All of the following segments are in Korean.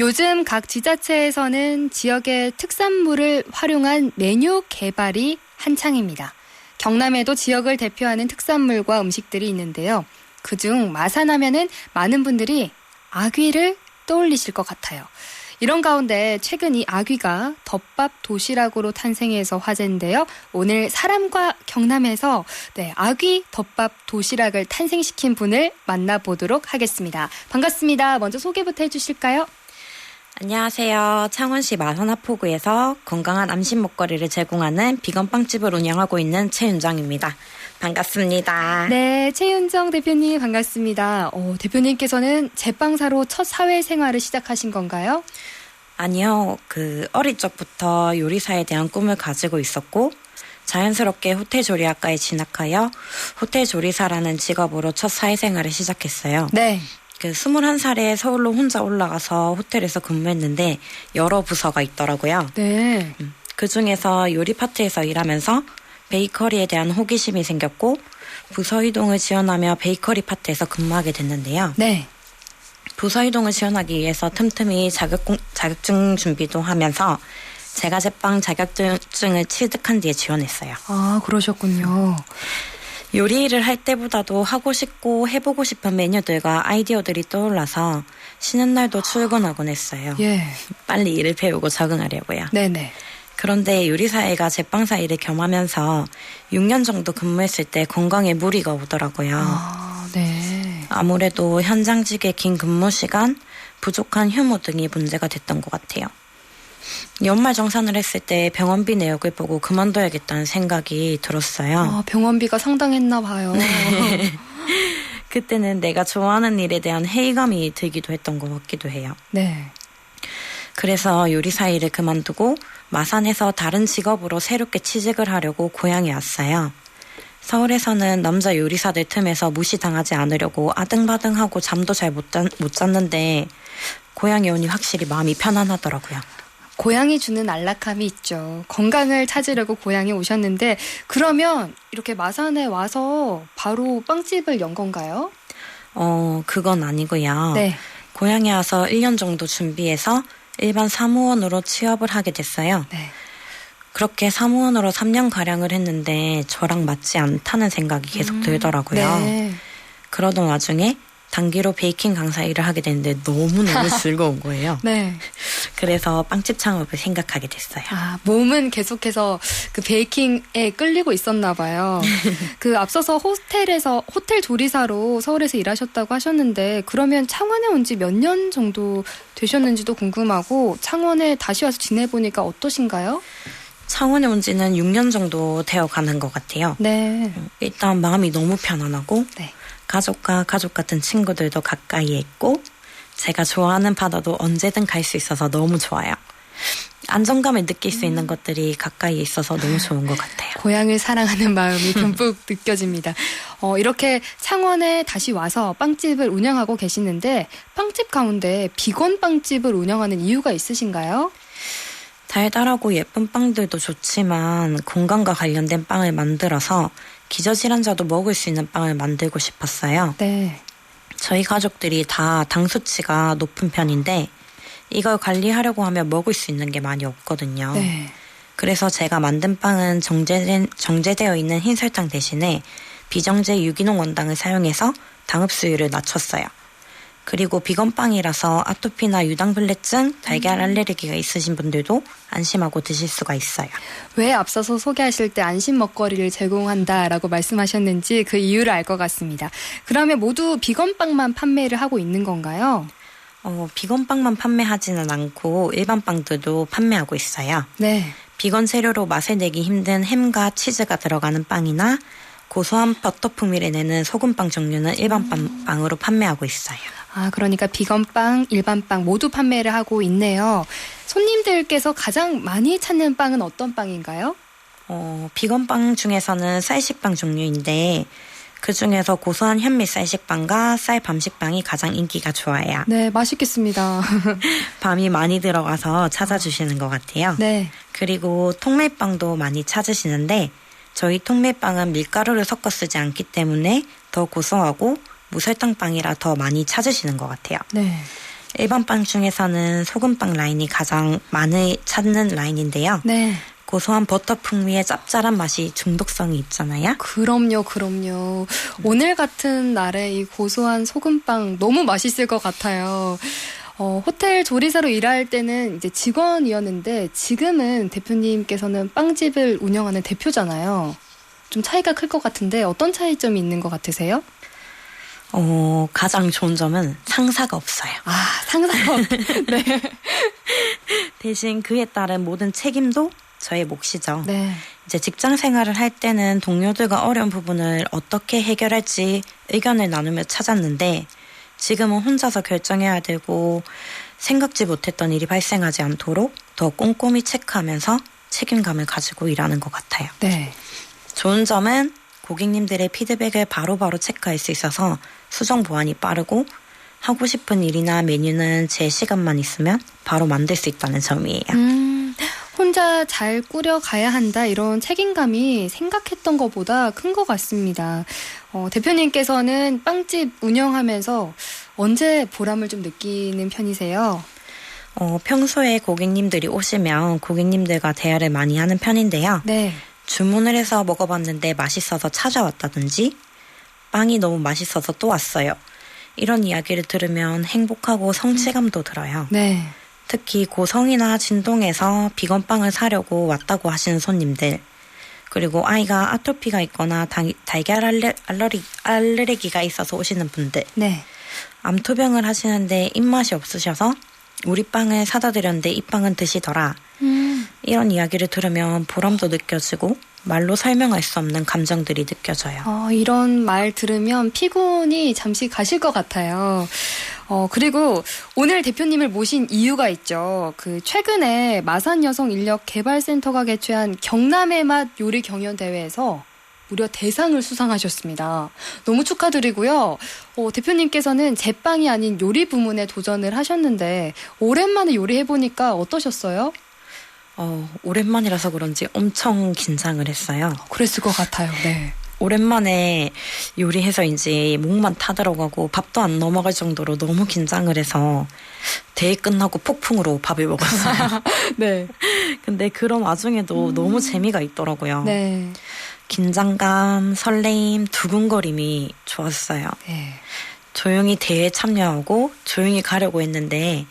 요즘 각 지자체에서는 지역의 특산물을 활용한 메뉴 개발이 한창입니다. 경남에도 지역을 대표하는 특산물과 음식들이 있는데요. 그중 마산하면은 많은 분들이 아귀를 떠올리실 것 같아요. 이런 가운데 최근 이 아귀가 덮밥 도시락으로 탄생해서 화제인데요. 오늘 사람과 경남에서 아귀 덮밥 도시락을 탄생시킨 분을 만나보도록 하겠습니다. 반갑습니다. 먼저 소개부터 해주실까요? 안녕하세요. 창원시 마산하포구에서 건강한 암심 먹거리를 제공하는 비건 빵집을 운영하고 있는 최윤정입니다. 반갑습니다. 네, 최윤정 대표님 반갑습니다. 대표님께서는 제빵사로 첫 사회생활을 시작하신 건가요? 아니요. 어릴 적부터 요리사에 대한 꿈을 가지고 있었고 자연스럽게 호텔조리학과에 진학하여 호텔조리사라는 직업으로 첫 사회생활을 시작했어요. 네. 21살에 서울로 혼자 올라가서 호텔에서 근무했는데 여러 부서가 있더라고요. 네. 그중에서 요리 파트에서 일하면서 베이커리에 대한 호기심이 생겼고 부서 이동을 지원하며 베이커리 파트에서 근무하게 됐는데요. 네. 부서 이동을 지원하기 위해서 틈틈이 자격증 준비도 하면서 제과 제빵 자격증을 취득한 뒤에 지원했어요. 아, 그러셨군요. 요리 일을 할 때보다도 하고 싶고 해보고 싶은 메뉴들과 아이디어들이 떠올라서 쉬는 날도 출근하곤 했어요. 예. 빨리 일을 배우고 적응하려고요. 네네. 그런데 요리사회가 제빵사 일을 겸하면서 6년 정도 근무했을 때 건강에 무리가 오더라고요. 아, 네. 아무래도 현장직의 긴 근무 시간, 부족한 휴무 등이 문제가 됐던 것 같아요. 연말 정산을 했을 때 병원비 내역을 보고 그만둬야겠다는 생각이 들었어요. 아, 병원비가 상당했나 봐요. 그때는 내가 좋아하는 일에 대한 회의감이 들기도 했던 것 같기도 해요. 네. 그래서 요리사 일을 그만두고 마산에서 다른 직업으로 새롭게 취직을 하려고 고향에 왔어요. 서울에서는 남자 요리사들 틈에서 무시당하지 않으려고 아등바등하고 잠도 잘 못 잤는데 고향에 오니 확실히 마음이 편안하더라고요. 고향이 주는 안락함이 있죠. 건강을 찾으려고 고향에 오셨는데 그러면 이렇게 마산에 와서 바로 빵집을 연 건가요? 그건 아니고요. 네. 고향에 와서 1년 정도 준비해서 일반 사무원으로 취업을 하게 됐어요. 네. 그렇게 사무원으로 3년가량을 했는데 저랑 맞지 않다는 생각이 계속 들더라고요. 네. 그러던 와중에 단기로 베이킹 강사 일을 하게 됐는데 너무너무 즐거운 거예요. 네. 그래서 빵집 창업을 생각하게 됐어요. 아, 몸은 계속해서 그 베이킹에 끌리고 있었나 봐요. 앞서서 호텔 조리사로 서울에서 일하셨다고 하셨는데 그러면 창원에 온 지 몇 년 정도 되셨는지도 궁금하고 창원에 다시 와서 지내보니까 어떠신가요? 창원에 온 지는 6년 정도 되어 가는 것 같아요. 네. 일단 마음이 너무 편안하고 네. 가족과 가족 같은 친구들도 가까이에 있고 제가 좋아하는 바다도 언제든 갈 수 있어서 너무 좋아요. 안정감을 느낄 수 있는 것들이 가까이에 있어서 너무 좋은 것 같아요. 고향을 사랑하는 마음이 듬뿍 느껴집니다. 이렇게 창원에 다시 와서 빵집을 운영하고 계시는데 빵집 가운데 비건 빵집을 운영하는 이유가 있으신가요? 달달하고 예쁜 빵들도 좋지만 건강과 관련된 빵을 만들어서 기저질환자도 먹을 수 있는 빵을 만들고 싶었어요. 네. 저희 가족들이 다 당 수치가 높은 편인데 이걸 관리하려고 하면 먹을 수 있는 게 많이 없거든요. 네. 그래서 제가 만든 빵은 정제되어 있는 흰 설탕 대신에 비정제 유기농 원당을 사용해서 당 흡수율을 낮췄어요. 그리고 비건빵이라서 아토피나 유당불내증, 달걀 알레르기가 있으신 분들도 안심하고 드실 수가 있어요. 왜 앞서서 소개하실 때 안심 먹거리를 제공한다라고 말씀하셨는지 그 이유를 알 것 같습니다. 그러면 모두 비건빵만 판매를 하고 있는 건가요? 비건빵만 판매하지는 않고 일반 빵들도 판매하고 있어요. 네. 비건 재료로 맛을 내기 힘든 햄과 치즈가 들어가는 빵이나 고소한 버터 풍미를 내는 소금빵 종류는 일반 빵으로 판매하고 있어요. 아, 그러니까 비건빵, 일반빵 모두 판매를 하고 있네요. 손님들께서 가장 많이 찾는 빵은 어떤 빵인가요? 비건빵 중에서는 쌀식빵 종류인데 그중에서 고소한 현미 쌀식빵과 쌀 밤식빵이 가장 인기가 좋아요. 네, 맛있겠습니다. 밤이 많이 들어가서 찾아주시는 것 같아요. 네. 그리고 통밀빵도 많이 찾으시는데 저희 통밀빵은 밀가루를 섞어 쓰지 않기 때문에 더 고소하고 무설탕빵이라 더 많이 찾으시는 것 같아요. 네. 일반 빵 중에서는 소금빵 라인이 가장 많이 찾는 라인인데요. 네. 고소한 버터 풍미의 짭짤한 맛이 중독성이 있잖아요. 그럼요. 오늘 같은 날에 이 고소한 소금빵 너무 맛있을 것 같아요. 호텔 조리사로 일할 때는 이제 직원이었는데 지금은 대표님께서는 빵집을 운영하는 대표잖아요. 좀 차이가 클 것 같은데 어떤 차이점이 있는 것 같으세요? 가장 좋은 점은 상사가 없어요. 상사가 네. 대신 그에 따른 모든 책임도 저의 몫이죠. 네. 이제 직장 생활을 할 때는 동료들과 어려운 부분을 어떻게 해결할지 의견을 나누며 찾았는데 지금은 혼자서 결정해야 되고 생각지 못했던 일이 발생하지 않도록 더 꼼꼼히 체크하면서 책임감을 가지고 일하는 것 같아요. 네. 좋은 점은 고객님들의 피드백을 바로바로 체크할 수 있어서 수정 보완이 빠르고 하고 싶은 일이나 메뉴는 제 시간만 있으면 바로 만들 수 있다는 점이에요. 혼자 잘 꾸려가야 한다 이런 책임감이 생각했던 것보다 큰 것 같습니다. 대표님께서는 빵집 운영하면서 언제 보람을 좀 느끼는 편이세요? 평소에 고객님들이 오시면 고객님들과 대화를 많이 하는 편인데요. 네. 주문을 해서 먹어봤는데 맛있어서 찾아왔다든지 빵이 너무 맛있어서 또 왔어요. 이런 이야기를 들으면 행복하고 성취감도 들어요. 네. 특히 고성이나 진동에서 비건빵을 사려고 왔다고 하시는 손님들, 그리고 아이가 아토피가 있거나 달걀 알레르기가 있어서 오시는 분들, 네. 암투병을 하시는데 입맛이 없으셔서 우리 빵을 사다 드렸는데 이 빵은 드시더라. 이런 이야기를 들으면 보람도 느껴지고 말로 설명할 수 없는 감정들이 느껴져요. 이런 말 들으면 피곤이 잠시 가실 것 같아요. 그리고 오늘 대표님을 모신 이유가 있죠. 최근에 마산여성인력개발센터가 개최한 경남의 맛 요리 경연대회에서 무려 대상을 수상하셨습니다. 너무 축하드리고요. 대표님께서는 제빵이 아닌 요리 부문에 도전을 하셨는데 오랜만에 요리해보니까 어떠셨어요? 오랜만이라서 그런지 엄청 긴장을 했어요. 그랬을 것 같아요. 네. 오랜만에 요리해서인지 목만 타들어가고 밥도 안 넘어갈 정도로 너무 긴장을 해서 대회 끝나고 폭풍으로 밥을 먹었어요. 네. 근데 그런 와중에도 너무 재미가 있더라고요. 네. 긴장감, 설레임, 두근거림이 좋았어요. 네. 조용히 대회에 참여하고 조용히 가려고 했는데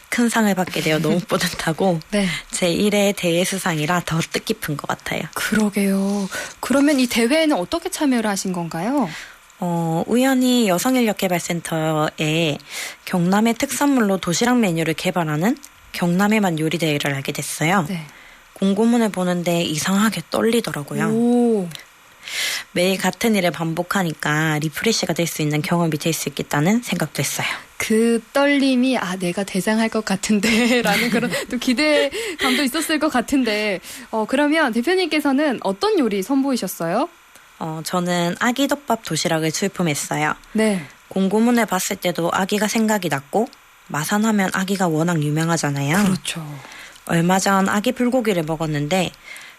큰 상을 받게 되어 너무 뿌듯하고 네. 제 1회 대회 수상이라 더 뜻깊은 것 같아요. 그러게요. 그러면 이 대회에는 어떻게 참여를 하신 건가요? 우연히 여성인력개발센터에 경남의 특산물로 도시락 메뉴를 개발하는 경남의 맛 요리 대회를 알게 됐어요. 네. 공고문을 보는데 이상하게 떨리더라고요. 오. 매일 같은 일을 반복하니까 리프레시가 될 수 있는 경험이 될 수 있겠다는 생각도 했어요. 그 떨림이 내가 대장할 것 같은데 라는 그런 또 기대감도 있었을 것 같은데 그러면 대표님께서는 어떤 요리 선보이셨어요? 저는 아기덮밥 도시락을 출품했어요. 네. 공고문을 봤을 때도 아기가 생각이 났고 마산하면 아기가 워낙 유명하잖아요. 그렇죠. 얼마 전 아기 불고기를 먹었는데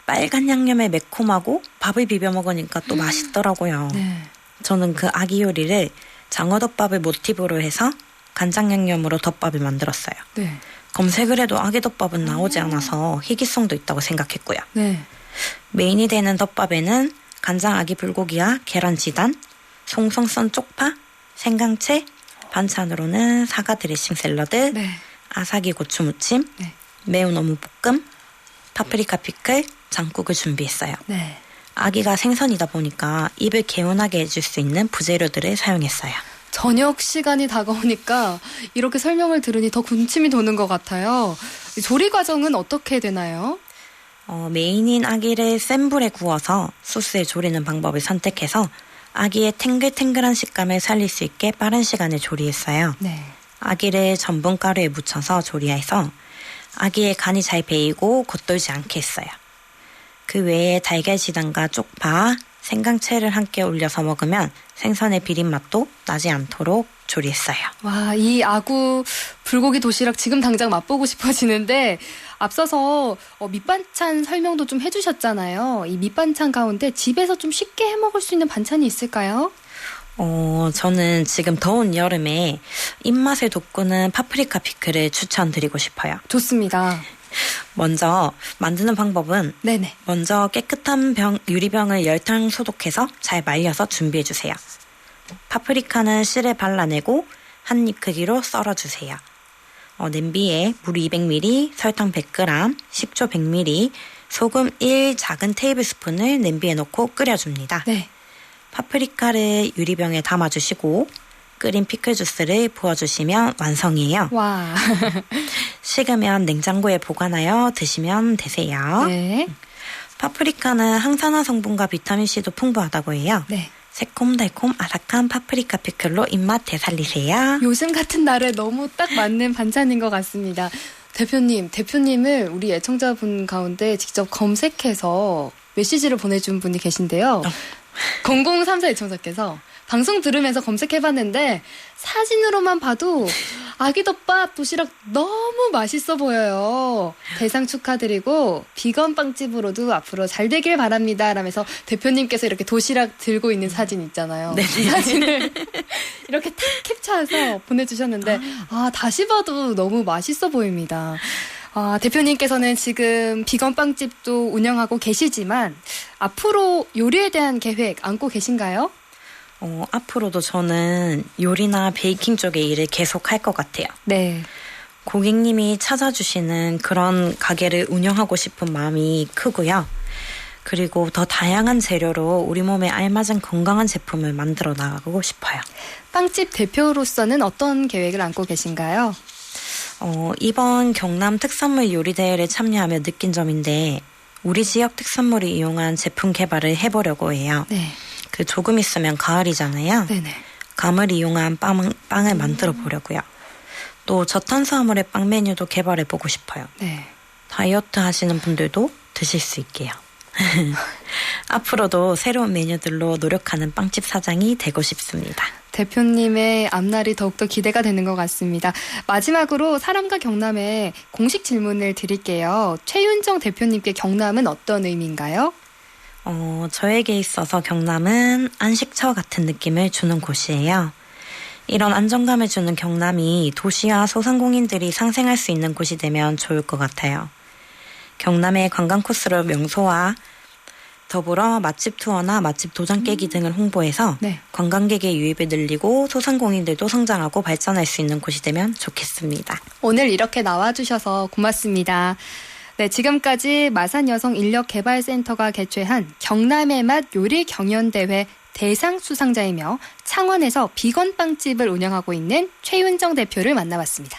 빨간 양념에 매콤하고 밥을 비벼 먹으니까 또 맛있더라고요. 네. 저는 그 아기 요리를 장어덮밥을 모티브로 해서 간장 양념으로 덮밥을 만들었어요. 네. 검색을 해도 아기덮밥은 나오지 않아서 희귀성도 있다고 생각했고요. 네. 메인이 되는 덮밥에는 간장 아기 불고기와 계란 지단, 송송 썬 쪽파, 생강채, 반찬으로는 사과 드레싱 샐러드, 네. 아사기 고추 무침, 네. 매운 어묵 볶음, 파프리카 피클, 장국을 준비했어요. 네. 아기가 생선이다 보니까 입을 개운하게 해줄 수 있는 부재료들을 사용했어요. 저녁 시간이 다가오니까 이렇게 설명을 들으니 더 군침이 도는 것 같아요. 조리 과정은 어떻게 되나요? 메인인 아기를 센 불에 구워서 소스에 조리는 방법을 선택해서 아기의 탱글탱글한 식감을 살릴 수 있게 빠른 시간에 조리했어요. 네. 아기를 전분가루에 묻혀서 조리해서 아기의 간이 잘 배이고 겉돌지 않게 했어요. 그 외에 달걀 지단과 쪽파, 생강채를 함께 올려서 먹으면 생선의 비린 맛도 나지 않도록 조리했어요. 와, 이 아구 불고기 도시락 지금 당장 맛보고 싶어지는데 앞서서 밑반찬 설명도 좀 해주셨잖아요. 이 밑반찬 가운데 집에서 좀 쉽게 해먹을 수 있는 반찬이 있을까요? 저는 지금 더운 여름에 입맛을 돋구는 파프리카 피클을 추천드리고 싶어요. 좋습니다. 먼저 만드는 방법은 네네. 먼저 깨끗한 유리병을 열탕 소독해서 잘 말려서 준비해주세요. 파프리카는 실에 발라내고 한 입 크기로 썰어주세요. 냄비에 물 200ml, 설탕 100g, 식초 100ml, 소금 1 작은 테이블스푼을 냄비에 넣고 끓여줍니다. 네. 파프리카를 유리병에 담아주시고 끓인 피클 주스를 부어주시면 완성이에요. 와. 식으면 냉장고에 보관하여 드시면 되세요. 네. 파프리카는 항산화 성분과 비타민C도 풍부하다고 해요. 네. 새콤달콤 아삭한 파프리카 피클로 입맛 되살리세요. 요즘 같은 날에 너무 딱 맞는 반찬인 것 같습니다. 대표님을 우리 애청자분 가운데 직접 검색해서 메시지를 보내준 분이 계신데요. 0034 애청자께서 방송 들으면서 검색해봤는데 사진으로만 봐도 아기덮밥 도시락 너무 맛있어 보여요. 대상 축하드리고 비건 빵집으로도 앞으로 잘 되길 바랍니다. 라면서 대표님께서 이렇게 도시락 들고 있는 사진 있잖아요. 네. 이 사진을 이렇게 탁 캡처해서 보내주셨는데 다시 봐도 너무 맛있어 보입니다. 대표님께서는 지금 비건 빵집도 운영하고 계시지만 앞으로 요리에 대한 계획 안고 계신가요? 앞으로도 저는 요리나 베이킹 쪽의 일을 계속 할 것 같아요. 네. 고객님이 찾아주시는 그런 가게를 운영하고 싶은 마음이 크고요. 그리고 더 다양한 재료로 우리 몸에 알맞은 건강한 제품을 만들어 나가고 싶어요. 빵집 대표로서는 어떤 계획을 안고 계신가요? 이번 경남 특산물 요리대회를 참여하며 느낀 점인데 우리 지역 특산물을 이용한 제품 개발을 해보려고 해요. 네. 조금 있으면 가을이잖아요. 네네. 감을 이용한 빵을 만들어 보려고요. 또 저탄수화물의 빵 메뉴도 개발해 보고 싶어요. 네. 다이어트 하시는 분들도 드실 수 있게요. 앞으로도 새로운 메뉴들로 노력하는 빵집 사장이 되고 싶습니다. 대표님의 앞날이 더욱더 기대가 되는 것 같습니다. 마지막으로 사람과 경남에 공식 질문을 드릴게요. 최윤정 대표님께 경남은 어떤 의미인가요? 저에게 있어서 경남은 안식처 같은 느낌을 주는 곳이에요. 이런 안정감을 주는 경남이 도시와 소상공인들이 상생할 수 있는 곳이 되면 좋을 것 같아요. 경남의 관광 코스로 명소와 더불어 맛집 투어나 맛집 도장 깨기 등을 홍보해서 네. 관광객의 유입을 늘리고 소상공인들도 성장하고 발전할 수 있는 곳이 되면 좋겠습니다. 오늘 이렇게 나와주셔서 고맙습니다. 네, 지금까지 마산여성인력개발센터가 개최한 경남의 맛 요리 경연대회 대상 수상자이며 창원에서 비건 빵집을 운영하고 있는 최윤정 대표를 만나봤습니다.